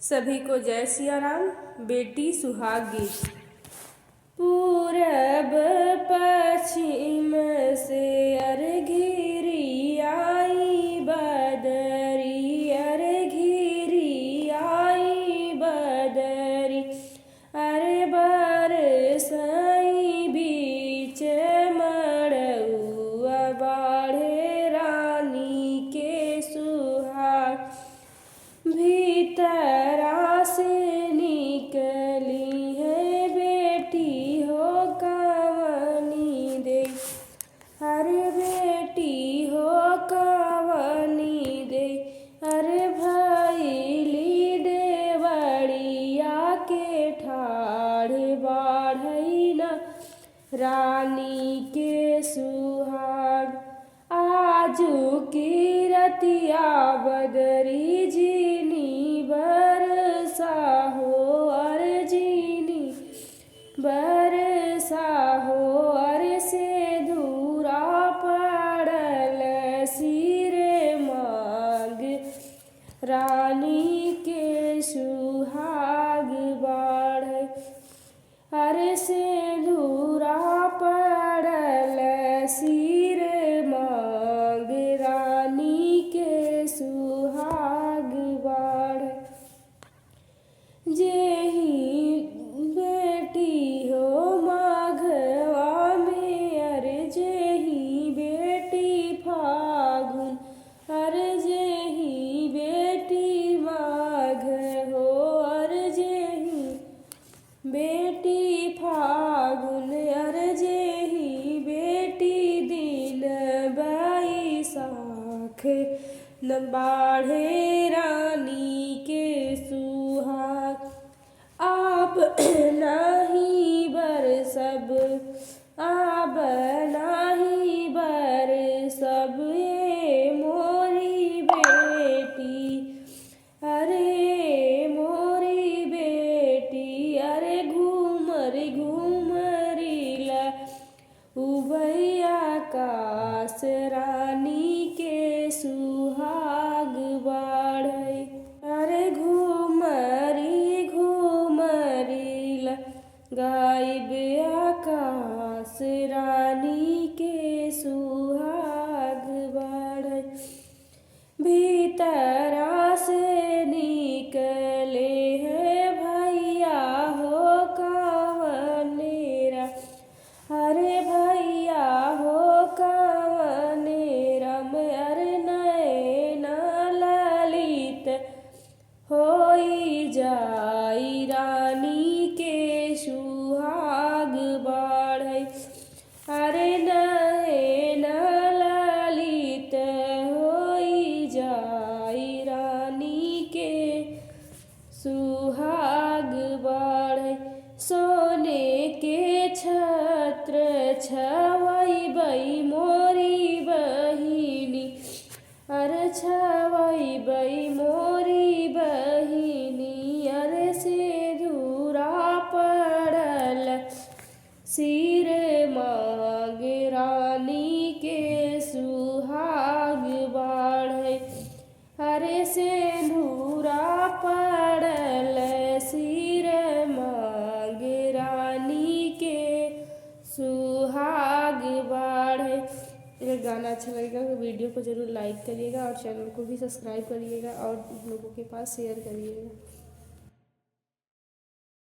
सभी को जय सिया राम। बेटी सुहाग गीत। पूरब पश्चिम से अर्घिरी आई बदरी, अर्घिरी आई बदरी, अरे बरसई बीच मड़उआ बाढ़े रानी के सुहाग। भीतरा से निकली है बेटी हो कवनी दे, अरे बेटी हो कवनी दे, अरे भैली देवड़िया के ठाढ़ बाढ़ई न रानी के सुहाग। आजू की रतिया बदरी जीनी बरसा हो, अरे जीनी बरसा हो, अरे से धूरा पड़ल सिरे मांग रानी के सुहाग बाढ़। अरे से धूरा पड़ल सिर मांग रानी के सुहाग बाढ़। जेही बेटी हो माघवा में, अरे जेही बेटी फागुन, अरे जेही बेटी माघ हो, अरे जेही बेटी फागुन, अरे जेही बेटी दिन बैसाख न बाढ़े रानी के सुहाग। आप नाही बरसब, आप नाही बरसब ये मोरी बेटी, अरे मोरी बेटी, अरे घूमरी घूमरी ला उभैया कास रानी के सुहाग बाढ़ई। अरे घूमरी घूमरी ला गायब आकाश रानी के सुहाग बाढ़ई। भीतरा से निकले है भैया हो कवनेरा, अरे भैया हो कवनेरा में, अरे नैन ललित होई जाई रानी के सुहाग बाढ़ई। अरे नैन ललित होई जाई रानी के सुहाग बाढ़ई। सोने के छत्र छवई बई मोरी बहिनी, अरे छवई बई मोरी बहिनी, अरे से धूरा पड़ल सिर मांग रानी के सुहाग बाढ़ई। अरे से धूरा पड़ल सिर मांग रानी के सुहाग बाढ़ई। अगर गाना अच्छा लगेगा तो वीडियो को ज़रूर लाइक करिएगा और चैनल को भी सब्सक्राइब करिएगा और लोगों के पास शेयर करिएगा।